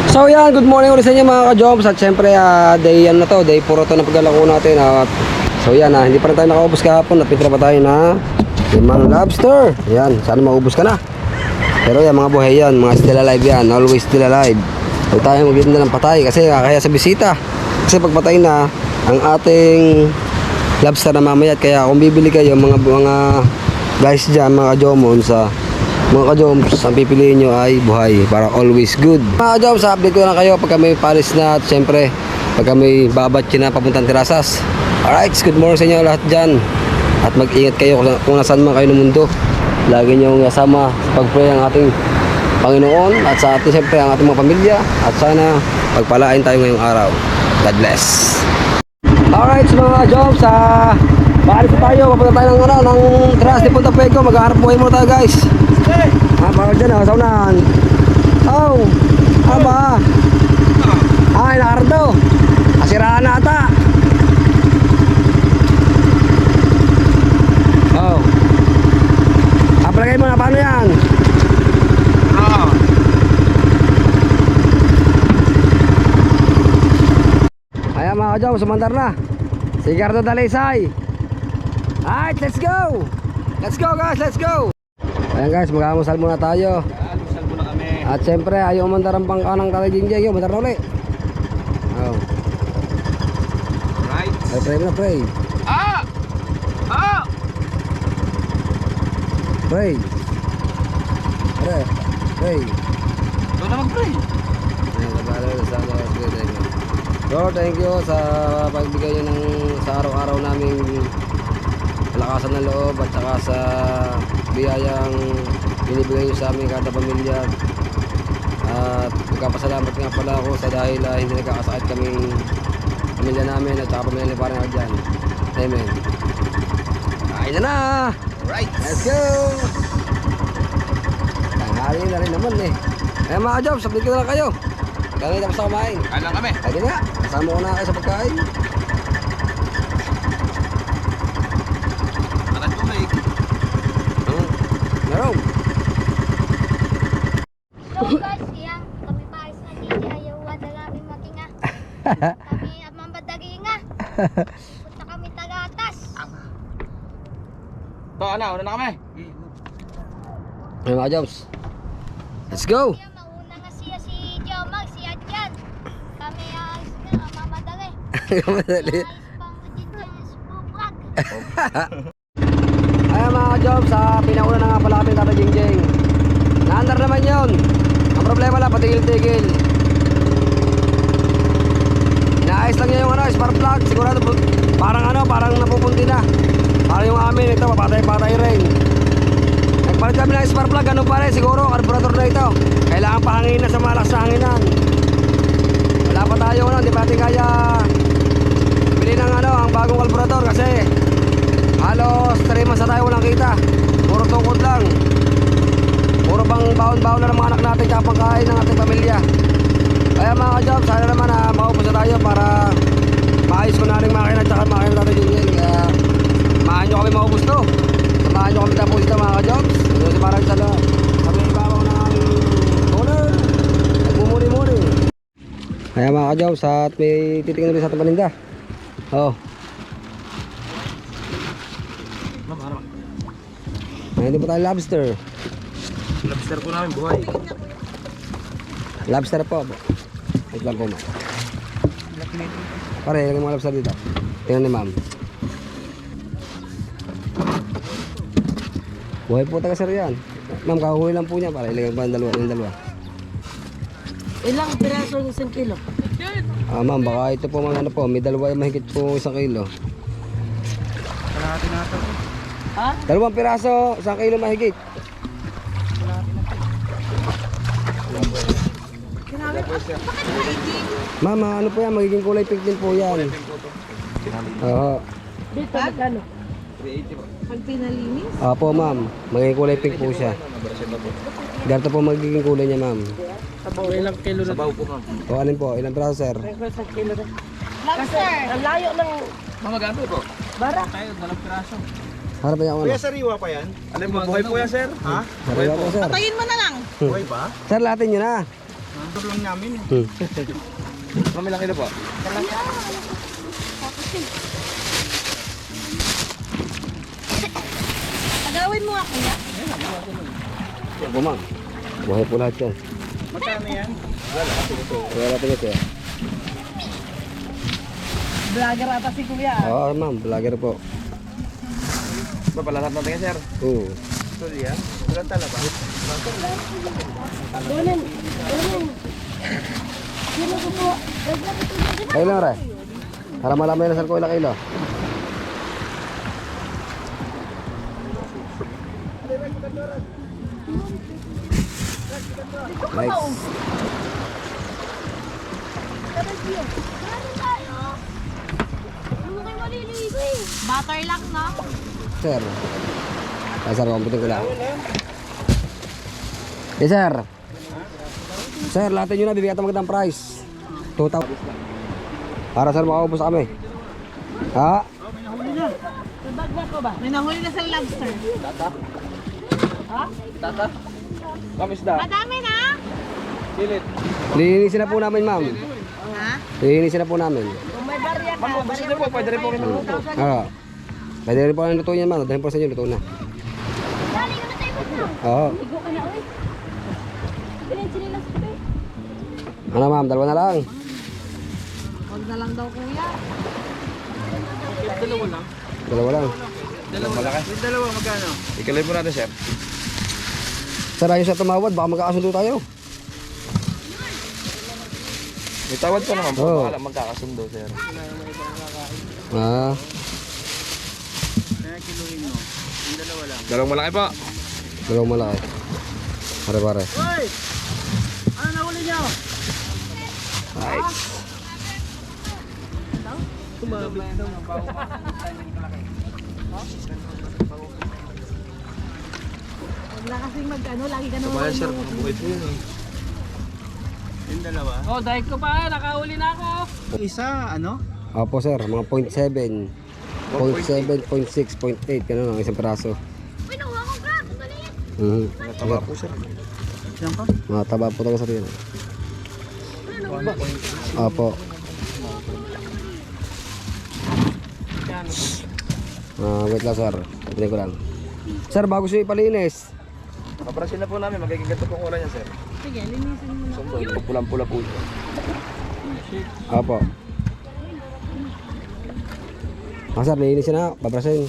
So yan, good morning ulit sa inyo mga ka-jobs. At syempre day ano to, day 4 to na paglalako natin. So yan, hindi pa rin tayo nakaubos kahapon. At pitra pa tayo na 5 lobster. Yan, sana maubos ka na. Pero yan mga buhay yan, mga still alive yan. Always still alive. Huwag tayo magiging ng patay kasi kaya sa bisita. Kasi pag patay na ang ating lobster na mamaya. Kaya kung bibili kayo mga guys dyan, mga ka-jomons, mga ka-joms, ang pipiliin nyo ay buhay para always good. Mga ka-joms, update ko na kayo pagka may palis na at syempre pagka may babatch na papuntang Terasas. Alright, good morning sa inyo lahat dyan. At mag-ingat kayo kung nasaan man kayo ng mundo. Lagi nyo kasama sa pag-pray ang ating Panginoon at sa ating syempre ang ating mga pamilya. At sana pagpalain tayo ngayong araw. God bless. Alright, so mga ka-joms, baalis na tayo. Papunta tayo ng Terasas de Punta Fuego. Maghahanap buhay muna tayo guys. Bawal dyan sa unahan. Oh, ano ba? Ay, nakarado. Asiraan na ata. Oh. Palagay mo na, paano yan? Ayan mga ka-jom, sumandar na. Si Gardo Dalisay. Alright, let's go. Let's go guys, let's go. Ayan guys, mag-amusal muna tayo. Amusal muna kami. At syempre, ayaw umandar ang pangkanang Tatay Jingjeng. Yung umandar na ulit. Oh. Right. Ay, pray na, pray. Ah! Ah! Pray. Pray. Pray. Doon na mag-pray. Ayan, kabalo sa Lord, thank you sa pagbigay nyo sa araw-araw naming kalakasan ng loob at saka sa biyayang binibigay nyo sa aming kada pamilya. At magkapasalamat nga pala ako sa dahil hindi nagkakasakit kaming pamilya namin at saka pamilya ni parang dyan. Amen. Kain na na! Right. Let's go! Tanghali na rin naman eh. Ayan mga ka-jobs, update ko na lang kayo. Kami tapos na kumain. Kain lang kami. Pwede nga, kasama ko na kayo sa pagkain. Arat tumig. Meron. So guys, iyang kami paayos na dito ayaw wala namin makinga. Kami mambadagi nga. Punta kami tagatas. To, una na kami. Ayan mga jobs. Let's go! Kaya mauna nga siya si Jomag, si Adjan. Kami ayos na mamadali. Madali. Ayos pang dito sa bubrak. Ayan mga jobs, pinauna na nga pala kami Tatay Jingjeng. Naandar naman yun. Ang problema lang, patigil-tigil. Inaayos lang niya yung spark plug. Sigurado parang napupunti na. Parang yung amin, ito, papatay-patay rin. Nagpalit kami ng spark plug, ganun pa rin, siguro, carburetor na ito. Kailangan pahangin na sa malakas na hanginan. Wala pa tayo, hindi pa natin kaya bili ng ang bagong carburetor kasi halos 3 months na tayo walang kita. Puro tukod lang. Puro bang baon-baon na ng mga anak natin kaya pangkain ng ating pamilya. Kaya mga ka-job, sana naman maubos na tayo para maayos ko na rin makina at saka makina natin din. Kaya samahan nyo kami maubos to. Samahan nyo kami tapos ito mga ka-jobs. Kasi parang sa kami ibabaw na ang toner. Nagmumuni-muni. Kaya mga ka-jobs, at may titingnan rin sa ating paninda. Oh. Ngayon din po tayo lobster. Lobster po namin buhay. Lobster po. Wait lang po ma'am. Pare, ilagay mga lobster dito. Tingnan ni ma'am. Buhay po taga sir yan. Ma'am, kahuhuli lang po niya para ilagay pa yung dalawa. Ilang piraso yung 1 kilo? Ma'am, baka ito po mga may dalawa yung mahigit po 1 kilo. Kalahati na ito. Ha? 2 piraso, 1 kilo mahigit. Ma'am, ano po yan? Magiging kulay pink din po yan. Oo. Dito, magkano? 380 po. Pag pinalinis? Opo ma'am, magiging kulay pink po siya. Ganito po magiging kulay niya ma'am. Ilang kilo na? Sabaw po ma'am. O alin po, ilang piraso sir? 1 kilo na. Lobster. Ang layo ng Mamagamit po. bara. Tayo, 2 piraso. Harap niya ako Kuya, ano? sariwa pa yan? Ano mo, buhay po yan, sir? Ha? Sariwa po sir. Patayin mo na lang. Buhay ba? Sir, lahatin nyo na. Ito lang namin eh. Hmm. Kami lang kilo po. Tagawin mo ako ya. Ako ma'am. Buhay po lahat yan. Magkano yan? Kaya natin ito. Vlogger ata si Kuya. Oo ma'am, vlogger po. Papalasap natin yan, sir. Oo. Sorry ha. Ilan tala ba? Donen. Donen. Sino ko po? Kayo lang re. Para malaman na sir ko ilang kilo. Nice. Ano tayo? Ano kayo maliligo eh? Butter lang, no? Sir. Ay sir, kumputin ko lang. Yes sir. Sir, lahat nyo na, bibigyan ito magandang price. 2,000. Para sir, makaubos kami. Ha? Sa bag na ko ba? May nahuli na sa lobster. Tata? Kamisda. Madami na? Silit. Linisin na po namin, ma'am. Ha? Linisin na po namin. Kung may barya ka, Ma'am, gusto niyo po, pwede rin po kami luto. Oo. Pwede rin po kami luto yan, ma'am. Dahil po sa inyo, luto na. Dali ko na tayo mo. Oo. Ligo ka na, uy. Diretso nila sa tayo. Ano, ma'am? Dalawa na lang. Huwag na lang daw Kuya. Dalawa lang. Dalawa lang. Dalawa malaki. Yung dalawa magkano? Ikalay po natin, sir. Sir, ayun sa tumawad. Baka magkakasundo tayo. May tawad pa naman po. Oo. Baka lang magkakasundo, sir. Ah. Kaya kiluhin mo. Yung dalawa lang. Dalawang malaki po. Dalawang malaki. Pare-pare. Hoy! Ano nahuli niyo? Nice. Tumabit daw. Huwag na kasing ano, lagi ka naman. Kumaya, sir. Buhay po yun eh. Yung dalawa. Oh, dahil ko pa. Nakahuli na ako. Isa, ano? Opo, sir. Mga 0.7. 0.7, 0.6, 0.8. Ganun ang isang peraso. Uy, nakuha ko crab. Ang maliit. Mhm. Tama po, sir. Yan pa? Mga taba po talaga sa rin. Opo. Wait lang, sir. Tignan ko lang. Sir, bago siya ipalinis. Pabrasin na po namin. Magiging ganito po kulay niya, sir. Sige, linisin mo na. Sundo. Pulang-pula po ito. Opo. Sir, linisin na. Babrasin.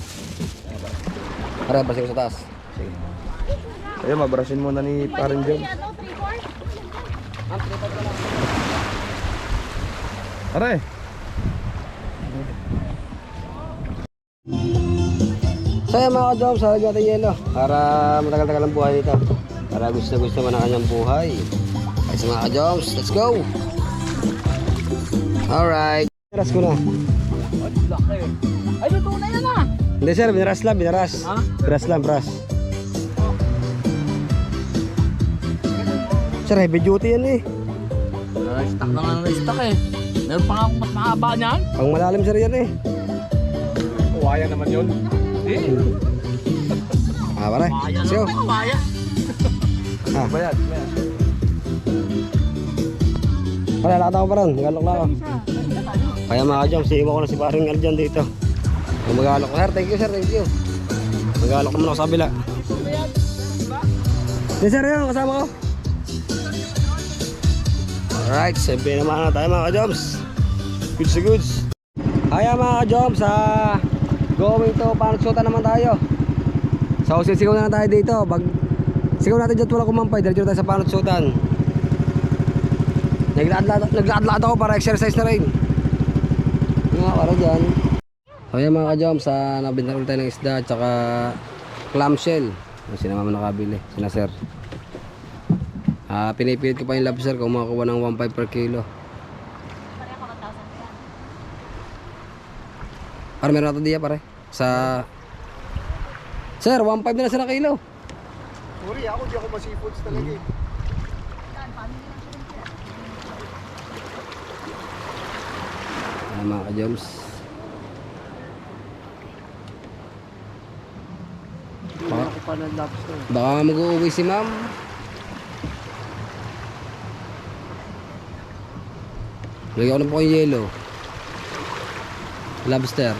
Para, babrasin ko sa taas. Sige. Ayun, mabrasin muna ni Parang Jones. Ano, 3/4? Aray! So yan mga ka-jobs, halagyan natin yelo para matagal-tagal ang buhay nito. Para gusto mo na kanyang buhay. Ay sa mga ka-jobs, let's go! Alright. Binaras ko na. Ay, luto na yan ah! Hindi sir, binaras lang, binaras. Ha? Binaras lang, bras. Sir, heavy duty yan eh. Stock na nga ng stock eh. Meron pa nga akong mas mahaba niyan. Pang malalim sir yan eh. Kawaya naman yun. Eh, Pare. kawaya Let's go. naman. Kawaya. Ah, Bayad. pare, lakad ako pa rin. Magalok na ako. Kaya mga ka-jobs, iiwan ko na si paring Aljan dito. Kung magalok ko. Sir, thank you sir, thank you. Magalok naman ako sa kabila. Yes sir, yun, kasama ko. Alright, siyempre naman na tayo mga ka-jobs. Goods to goods. Kaya mga ka-jobs, going to Panagsutan naman tayo. So sisigaw na tayo dito. Sigaw natin dyan wala kumampay. Diretso tayo sa Panagsutan. Naglaad-laad ako para exercise na rin. Yung mga para dyan. Kaya mga ka-jobs, nabinta ulit tayo ng isda at saka clamshell. Sina mama nakabili, sina sir. Pinipilit ko pa yung lobster kung makakuha ng 1.5 per kilo. Para meron natin diya pare. Sa sir, 1.5 na lang sa kilo. Sorry, ako di ako ma-seafoods talaga eh. Mga ka-jobs. Ako pa ng lobster. Baka mag-uuwi si ma'am. Lagyan ko na po yung yelo. Lobster.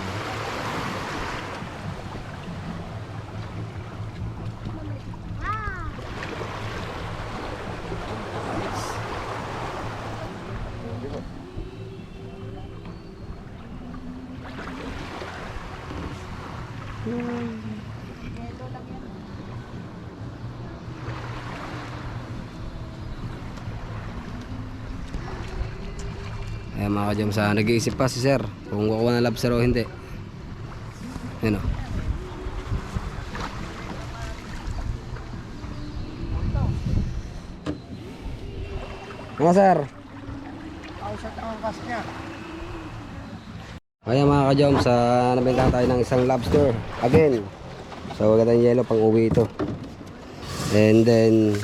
Ayan mga ka-jams, nag-iisip pa si sir kung kukuha ng lobster o hindi. Yan o. Mga sir. Ayan mga ka-jams, nabentahan tayo ng isang lobster again. So wag tayong yelo pang uwi ito. And then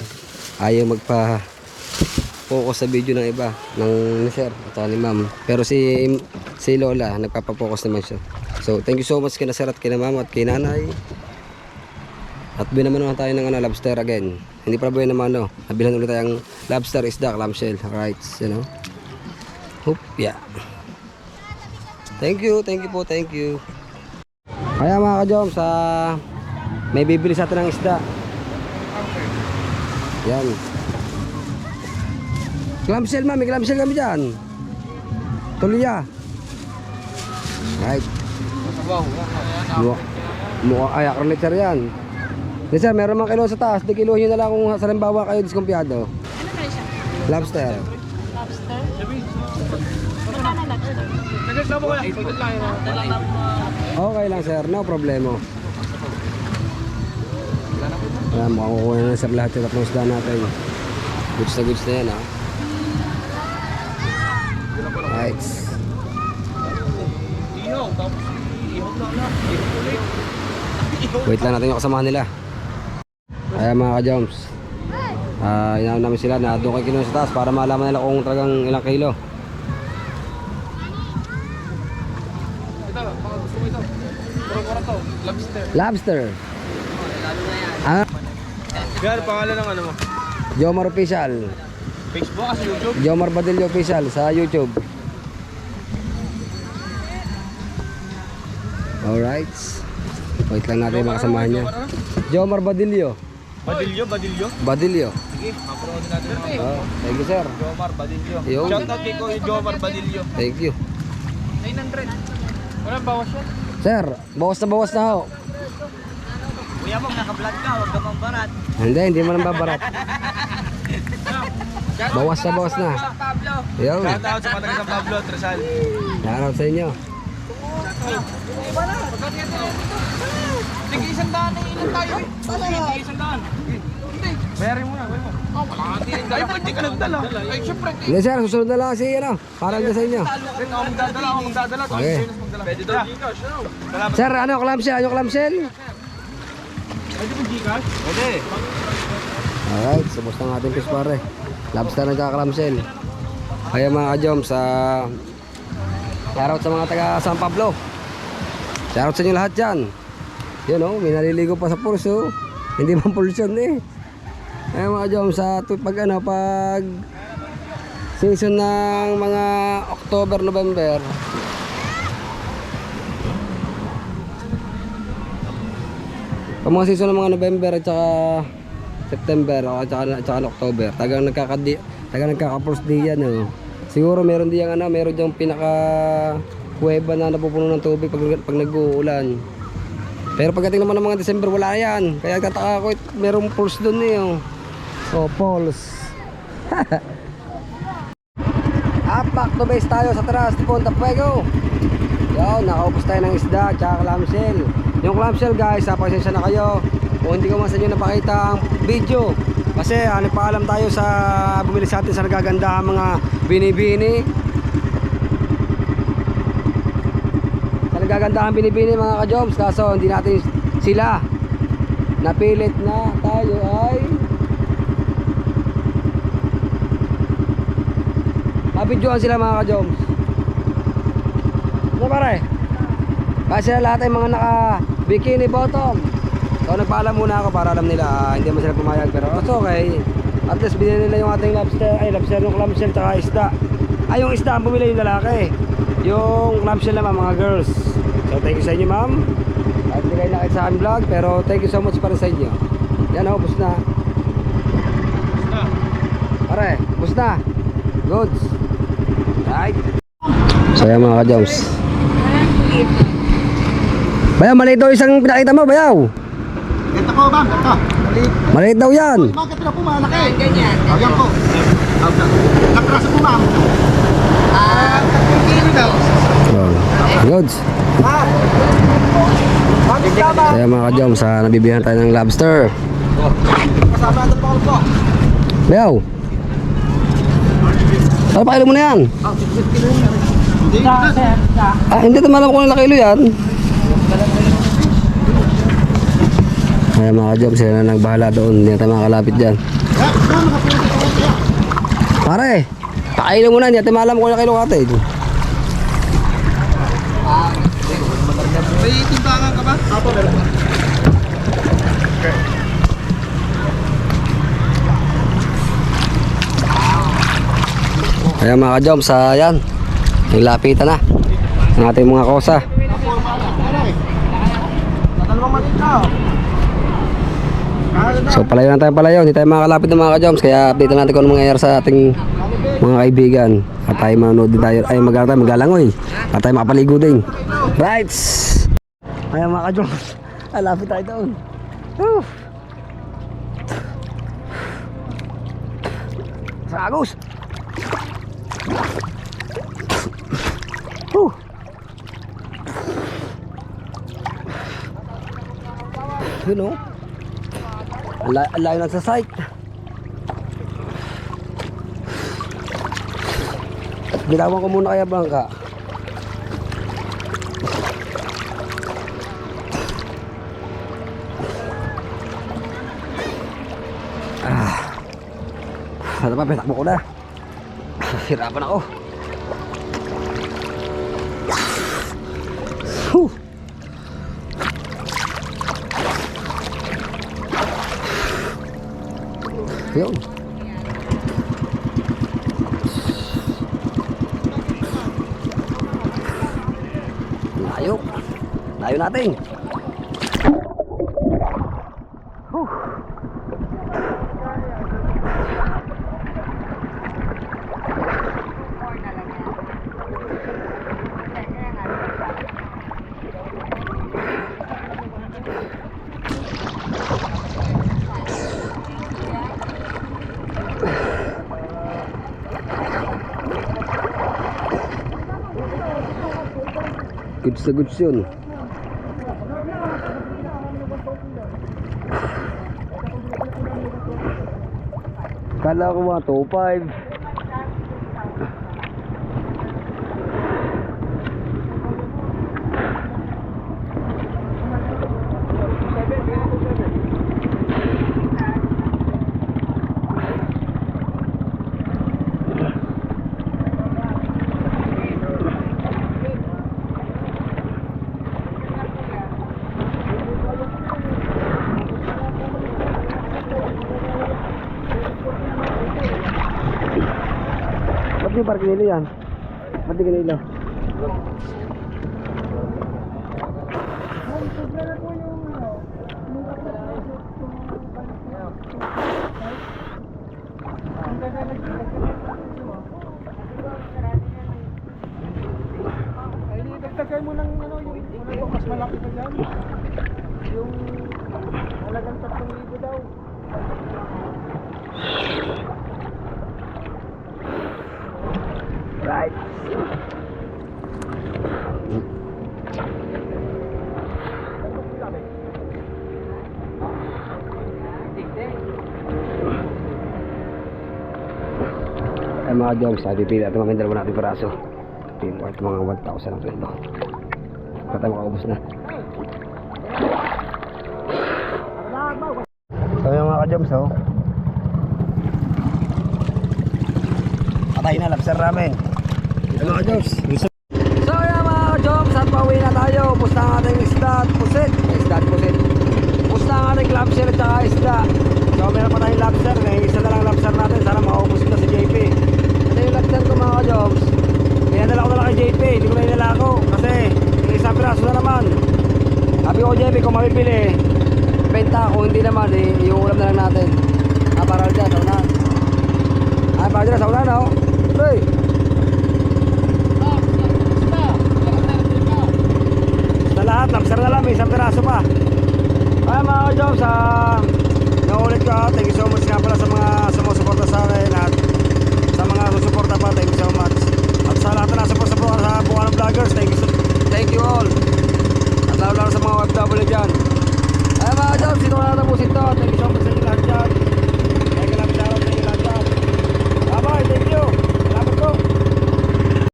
ayaw magpa-focus sa video ng iba, ng ni sir at ni ma'am. Pero si Lola nagpapa-focus naman siya. So thank you so much kina sir at kina ma'am at kina nanay. At binaman naman tayo ng lobster again. Hindi pa ba yun naman nabilhan ulit tayong lobster, isda, clamshell. Alright, you know. Hoop, yeah. Thank you po, thank you. Kaya mga ka-joms, may bibili sa atin ng isda. Yan. Clamshell ma'am, may clamshell kami dyan. Tuliya. Right. Mukha ay akrolitzer yan. Di sir, meron mga kilo sa taas. Di kilohin nyo na lang kung sa limbawa kayo diskumpiyado. Ano kayo siya? Lobster. Lobster? Magkano lobster? Okay lang sir, no problemo. Ayan, mukhang kukuha na sir lahat yung tatlong isda natin. Goods na yan ha. Right. Wait lang natin yung kasamahan nila. Ayan mga ka-jumps, inaon namin sila na doon kay kilo sa taas para malaman nila kung talagang ilang kilo. Lobster. Ah, Gar, pangalan ng ano mo? Jomar Official. Facebook kasi YouTube? Jomar Badillo Official sa YouTube. Alright. Wait lang natin yung mga kasamahan niya. Jomar Badillo. Badillo. Sige, maprood natin mga Thank you sir. Jomar Badillo. Yung. Shoutout kay Kuya Jomar Badillo. Thank you. 900. Walang bawas yan. Sir, bawas na ho. Kuya mo, naka-vlog ka, huwag ka mang barat. Hindi mo nang babarat. Bawas na. Pablo. Yo. Shoutout sa Patagas San Pablo, Tresal. Shoutout sa inyo. Tingin isang daan na ilan tayo eh. Tingin isang daan. Hindi. Bayarin mo na. Ay, pwede ka nagdala. Ay, syempre. Hindi sir, susunod na lang kasi para dyan sa inyo. Ako magdadala. Okay. Pwede daw. Sir, clamshell? Clamshell? Pwede mo Gcash? Pwede. Alright, subos na ng ating fish pare. Lobster nagka-clamshell. Kaya mga ka-joms, shoutout sa mga taga San Pablo. Shoutout sa inyo lahat dyan. Yun may naliligo pa sa pulso. Hindi man pulsyon Kaya mga ka-joms, pag season ng mga October, November, pag mga season ng mga November at saka September at saka October, tagang nagkaka-pulse diyan Siguro meron meron diyang pinaka kuweba na napupuno ng tubig pag nag-uulan. Pero pagdating naman ng mga December, wala yan. Kaya kataka ko, merong pulse doon pulse. Back to base tayo sa Taras de Ponta Fuego. Nakaupos tayo ng isda at saka clamshell. Yung clamshell guys, pasensya na kayo kung hindi ko man sa inyo napakita ang video. Kasi nagpaalam tayo sa bumili sa atin sa nagaganda mga binibini. Sa nagagandahan binibini mga ka-joms, kaso hindi natin sila napilit na tayo ay mabidyoan sila mga ka-joms. Ano pare? Kasi lahat ay mga naka bikini bottom. So nagpaalam muna ako para alam nila hindi man sila pumayag, pero it's okay. At least binili nila yung ating lobster, yung clamshell tsaka isda. Ay, yung isda ang bumili yung lalaki. Yung clamshell naman mga girls. So thank you sa inyo ma'am. Kahit hindi kayo nakita sa aking vlog, pero thank you so much para sa inyo. Yan o, bus na. Pare, bus na. Goods. Right. So yan mga ka-Joms. Bayaw, maliit daw isang pinakita mo, Bayaw. Ito po ba? Ito. Maliit daw yan. Bakit na po malaki? Ganyan. Ganyan po. Nakraso po ma'am. 3 kilo daw. Goods. So yan mga ka-Joms, nabibihan tayo ng lobster. Kasama ito po po. Bayaw. Ano pa kilo mo na yan? Hindi naman alam kung ilang kilo yan. Ayan mga ka-Joms, sila na nagbahala doon. Hindi na tayo makakalapit dyan. Pare, pakailo mo na. Hindi natin maalam kung ilang kilo kate. May timbangan ka ba? Apo, meron po. Ayan mga ka-Joms, ayan. Naglapitan na ang ating mga kosa. Dalawang maliit na. So palayo na tayo palayo. Hindi tayo makakalapit ng mga ka-Joms. Kaya update natin kung ano mangyayari sa ating mga kaibigan. At tayo manonood din tayo. Ay magalangoy. At tayo makapaligo din. Right. Ayan mga ka-Joms, alapit tayo doon. Sa Agos. Yun o. Ang layo na sa site. Ginawan ko muna kaya bangka. Ano pa, petak mo ko na. Hirapan ako. Yun. Layo. Layo natin. Goods na goods yun. Kala ko mga 2.5. Ba't di parang kinilo yan? Ba't di kinilo? Ay, dagdagan mo ng ano, yung mas malaki pa dyan. Yung halagang 3,000 daw. Right. Ay mga Joms, pipili natin mga dalawa natin peraso. Pili ko ito mga 1,000 ang kilo. Kata makaubos na. So yung mga ka-Joms, oh. Patay na, lobster namin. Ito mga ka-Joms. So yan mga ka-Joms, at pauwi na tayo. Pusta ang ating isda at pusit. Isda at pusit. Pusta ang ating clamshell at saka isda. So meron pa tayong lobster. May isa na lang lobster natin. Sana makaubos na si JP. Ito yung lobster ko mga ka-Joms. bibili, benta. Kung hindi naman, iuulam na lang natin. Para dyan, sa unahan. Para dyan, sa unahan, oh. Hey! Sa lahat, lobster na lang, may isang piraso pa. Ay mga ka-jobs, naulit ko, thank you so much nga pala sa mga sumusuporta sa akin at sa mga susuporta pa, thank you so much. At sa lahat na nasa sa Bukana Vloggers, thank you all. At lalo sa mga OFW dyan. Ay mga ka-jobs, dito ko na natapusin to. Thank you so much.